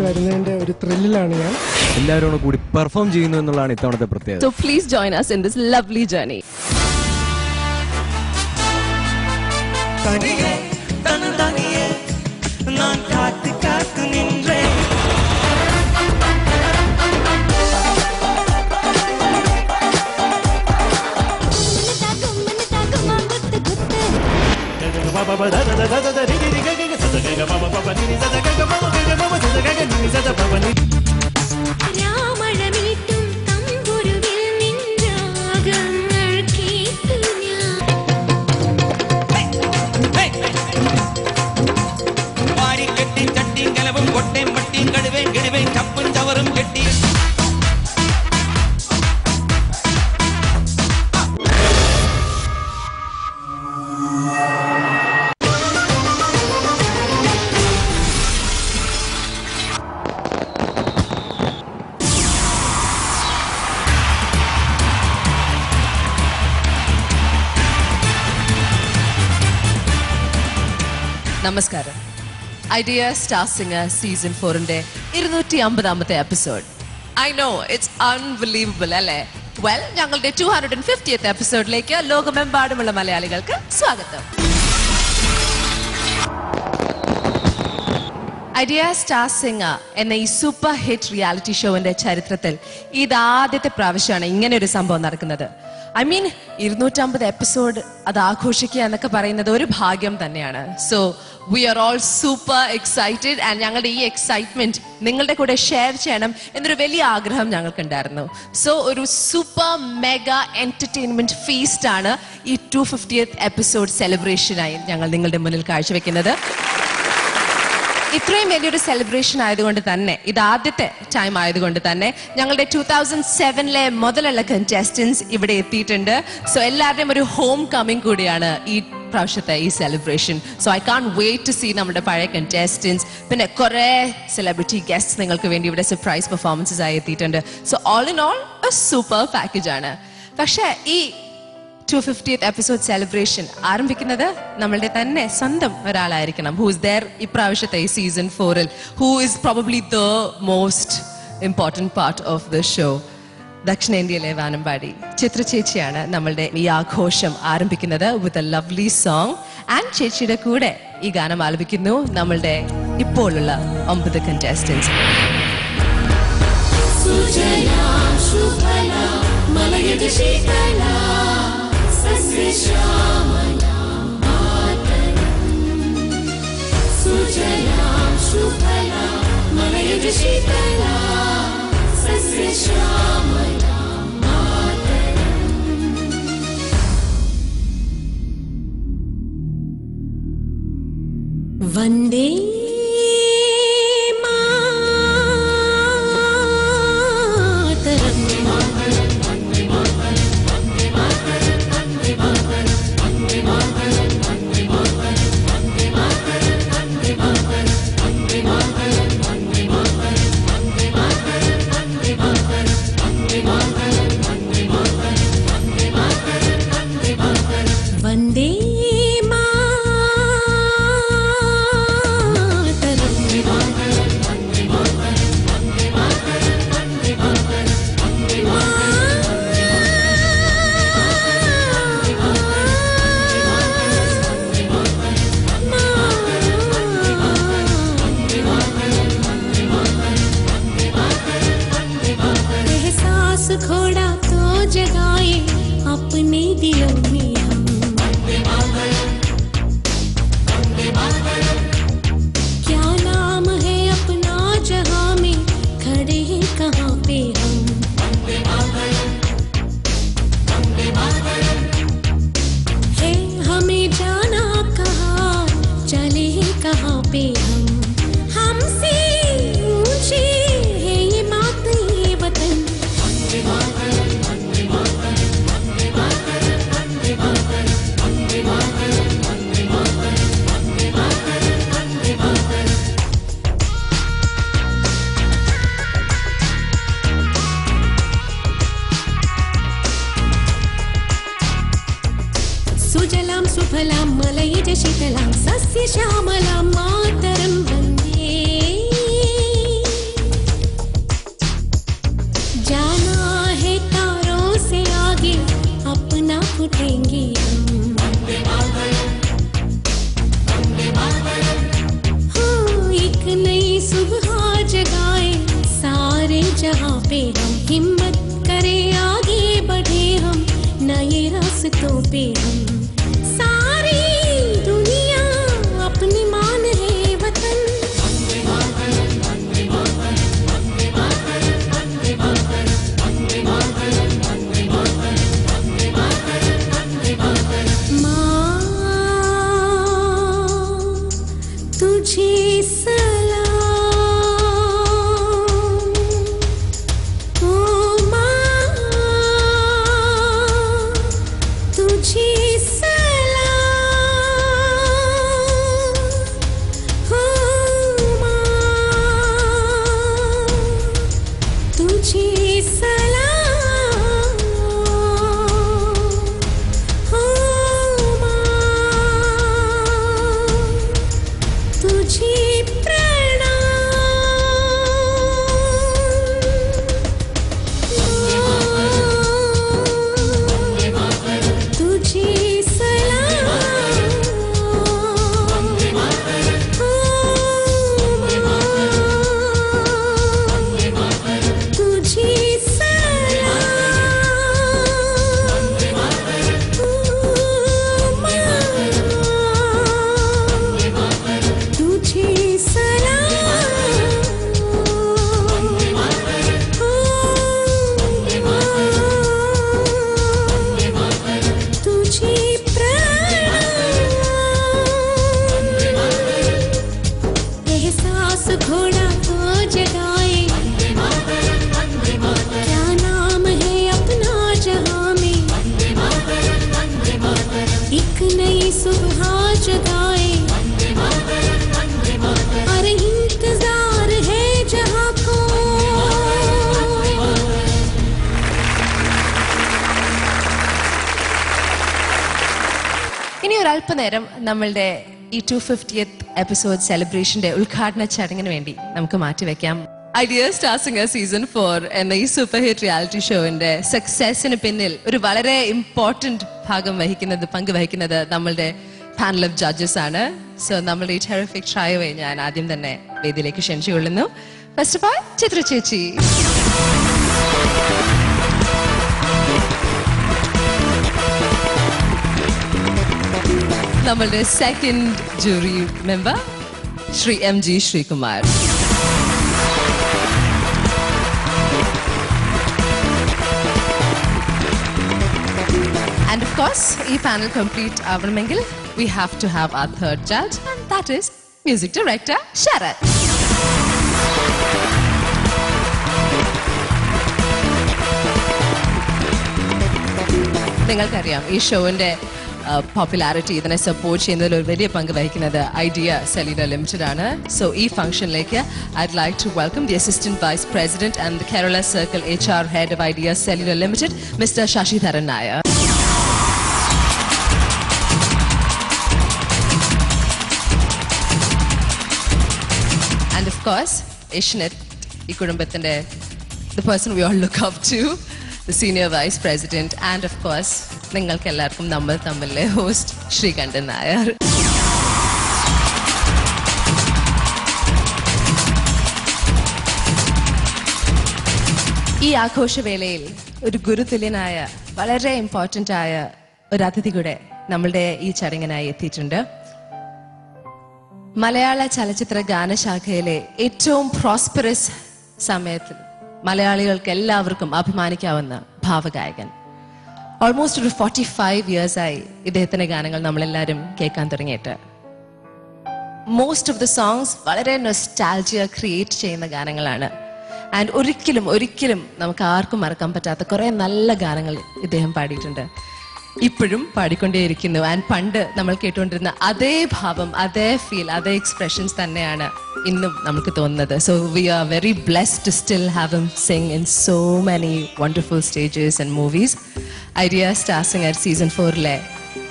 വരുന്നതിന്റെ ഒരു ത്രില്ലിലാണ് ഞാൻ. എല്ലാവരും കൂടി പെർഫോം ചെയ്യുന്നു എന്നുള്ളതാണ് ഇത്തവണത്തെ പ്രത്യേകത. So please join us in this lovely journey. നമസ്കാരം. ഐഡിയ സ്റ്റാർ സിംഗർ സീസൺ 4ന്റെ 250ാമത്തെ episode. I know it's unbelievable അല്ലേ? വെൽ, ഞങ്ങളുടെ 250th എപ്പിസോഡിലേക്ക് ലോകമെമ്പാടുമുള്ള മലയാളികൾക്ക് സ്വാഗതം. ഐഡിയ സ്റ്റാർ സിംഗർ എന്ന ഈ സൂപ്പർ ഹിറ്റ് റിയാലിറ്റി ഷോവിന്റെ ചരിത്രത്തിൽ ഇതാദ്യത്തെ പ്രാവശ്യമാണ് ഇങ്ങനെ ഒരു സംഭവം നടക്കുന്നത്. ഐ മീൻ 250 എപ്പിസോഡ് അത് ആഘോഷിക്കുക എന്നൊക്കെ പറയുന്നത് ഒരു ഭാഗ്യം തന്നെയാണ്. So we are all super excited and ഞങ്ങളുടെ ഈ എക്സൈറ്റ്മെന്റ് നിങ്ങളുടെ കൂടെ ഷെയർ ചെയ്യണം എന്നൊരു വലിയ ആഗ്രഹം ഞങ്ങൾക്കുണ്ടായിരുന്നു. സോ ഒരു സൂപ്പർ മെഗാ എന്റർടൈൻമെന്റ് ഫീസ്റ്റ് ആണ് ഈ 250th എപ്പിസോഡ് സെലിബ്രേഷനായി ഞങ്ങൾ നിങ്ങളുടെ മുന്നിൽ കാഴ്ചവെക്കുന്നത്. ഇത്രയും വലിയൊരു സെലിബ്രേഷൻ ആയതുകൊണ്ട് തന്നെ, ഇത് ആദ്യത്തെ ടൈം ആയതുകൊണ്ട് തന്നെ ഞങ്ങളുടെ 2007 മുതലുള്ള കണ്ടസ്റ്റൻസ് ഇവിടെ എത്തിയിട്ടുണ്ട്. സോ എല്ലാവരുടെയും ഒരു ഹോം കമ്മിങ് കൂടിയാണ് ഈ പ്രാവശ്യത്തെ ഈ celebration. So I can't wait to see നമ്മുടെ പഴയ കണ്ടസ്റ്റൻസ്. പിന്നെ കുറെ സെലിബ്രിറ്റി ഗസ്റ്റ് നിങ്ങൾക്ക് വേണ്ടി ഇവിടെ സർപ്രൈസ് പെർഫോമൻസസ് ആയി എത്തിയിട്ടുണ്ട്. So all in all super package ആണ്. പക്ഷേ ഈ 250th എപ്പിസോഡ് സെലിബ്രേഷൻ ആരംഭിക്കുന്നത് നമ്മളുടെ തന്നെ സ്വന്തം ഒരാളായിരിക്കണം. ഹൂ ഇസ് ദെയർ ഇപ്രാവശ്യത്തെ ഈ സീസൺ 4ൽ, who is probably the most important part of the show. ദക്ഷിണേന്ത്യയിലെ വാനമ്പാടി ചിത്ര ചേച്ചിയാണ് നമ്മളുടെ ഈ ആഘോഷം ആരംഭിക്കുന്നത് with a lovely song. And ചേച്ചിയുടെ കൂടെ ഈ ഗാനം ആലപിക്കുന്നു നമ്മളുടെ ഇപ്പോഴുള്ള 9 കണ്ടസ്റ്റൻസ്. വന്ദേ घोड़ा तो जगाए अपने दिलों में हम। क्या नाम है अपना जहां में, खड़े हैं कहाँ पे हम। है हमें जाना कहाँ, चले हैं कहाँ पे हम। हमसे ऊंचे है ये मात ये वतन। सुजलां सुफलां मलयज शीतलां सस्य श्यामलां मातरं वन्दे। उठेंगे हम। एक नई सुबह जगाए सारे जहां पे हम, हिम्मत करें आगे बढ़े हम नए रास्तों पे हम। सारी दुनिया अपनी मान है वतन, माँ तुझे सलाम, ओ माँ तुझे सलाम, ओ माँ तुझे सलाम, ओ माँ तुझे तुझे सलाम, तुझे एहसास घोड़ा को जगाए, क्या नाम है अपना जहां में, एक नई सुबह जगाए, अरे इंतजार है जहां को। ഇനി ഒരല്പനേരം നമ്മളുടെ ഈ 250th എപ്പിസോഡ് സെലിബ്രേഷന്റെ ഉദ്ഘാടന ചടങ്ങിന് വേണ്ടി നമുക്ക് മാറ്റിവെക്കാം. ഐഡിയ സ്റ്റാർ സിംഗർ സീസൺ 4 എന്ന ഈ സൂപ്പർ ഹിറ്റ് റിയാലിറ്റി ഷോവിന്റെ സക്സസിന് പിന്നിൽ ഒരു വളരെ ഇമ്പോർട്ടന്റ് പങ്കുവഹിക്കുന്നത് നമ്മളുടെ പാനൽ ഓഫ് ജഡ്ജസ് ആണ്. സോ നമ്മളുടെ ഈ ടെറിഫിക് ട്രയോയെ ഞാൻ ആദ്യം തന്നെ വേദിയിലേക്ക് ക്ഷണിച്ചുകൊള്ളുന്നു. ഫസ്റ്റ് ഓഫ് ഓൾ ചിത്ര ചേച്ചി, നമ്മളുടെ second jury member Shri MG Sreekumar, and of course ഈ പാനൽ കംപ്ലീറ്റ് ആവണമെങ്കിൽ we have to have our third judge, and that is music director Sarath. നിങ്ങൾക്കറിയാം ഈ ഷോവിന്റെ പോപ്പുലാരിറ്റി, ഇതിനെ സപ്പോർട്ട് ചെയ്യുന്നതിൽ ഒരു വലിയ പങ്ക് വഹിക്കുന്നത് ഐഡിയ സെല്ലുലർ ലിമിറ്റഡ് ആണ്. സോ ഈ ഫംഗ്ഷനിലേക്ക് I'd like to welcome the Assistant Vice President and the Kerala Circle HR Head of Idea Cellular Limited, Mr. Shashidharan Nair. And of course, Ishnet, ഈ കുടുംബത്തിന്റെ the person we all look up to, the Senior Vice President, and of course, നിങ്ങൾക്ക് എല്ലാവർക്കും നമ്മൾ തമ്മിലെ host Sreekandan Nair. ഈ ആഘോഷവേളയിൽ ഒരു ഗുരുതുല്യനായ വളരെ important ആയ ഒരു അതിഥി കൂടെ നമ്മളുടെ ഈ ചടങ്ങിനായി എത്തിയിട്ടുണ്ട്. മലയാള ചലച്ചിത്ര ഗാനശാഖയിലെ ഏറ്റവും പ്രോസ്പെറസ് സമയത്തിൽ മലയാളികൾക്ക് എല്ലാവർക്കും അഭിമാനിക്കാവുന്ന ഭാവഗായകൻ. ഓൾമോസ്റ്റ് ഒരു 45 ഇയേഴ്സായി ഇദ്ദേഹത്തിന്റെ ഗാനങ്ങൾ നമ്മളെല്ലാവരും കേൾക്കാൻ തുടങ്ങിയിട്ട്. മോസ്റ്റ് ഓഫ് ദ സോങ്സ് വളരെ നൊസ്റ്റാൾജിയ ക്രിയേറ്റ് ചെയ്യുന്ന ഗാനങ്ങളാണ്. ആൻഡ് ഒരിക്കലും നമുക്ക് ആർക്കും മറക്കാൻ പറ്റാത്ത കുറെ നല്ല ഗാനങ്ങൾ ഇദ്ദേഹം പാടിയിട്ടുണ്ട്, ഇപ്പോഴും പാടിക്കൊണ്ടേയിരിക്കുന്നു. ആൻഡ് പണ്ട് നമ്മൾ കേട്ടുകൊണ്ടിരുന്ന അതേ ഭാവം, അതേ ഫീൽ, അതേ എക്സ്പ്രഷൻസ് തന്നെയാണ് ഇന്നും നമുക്ക് തോന്നുന്നത്. So we are very blessed to still have him sing in so many wonderful stages and movies. Idea Star Singer season 4-ലെ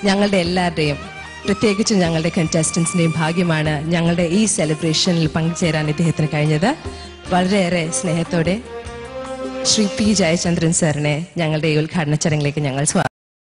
ഞങ്ങളുടെ എല്ലാവരുടെയും, പ്രത്യേകിച്ച് ഞങ്ങളുടെ കണ്ടസ്റ്റൻസിന്റെയും ഭാഗ്യമാണ് ഞങ്ങളുടെ ഈ സെലിബ്രേഷനിൽ പങ്കുചേരാൻ ഇദ്ദേഹത്തിന് കഴിഞ്ഞത്. വളരെയേറെ സ്നേഹത്തോടെ ശ്രീ P. ജയചന്ദ്രൻ സാറിനെ ഞങ്ങളുടെ ഈ ഉദ്ഘാടന ചടങ്ങിലേക്ക് ഞങ്ങൾ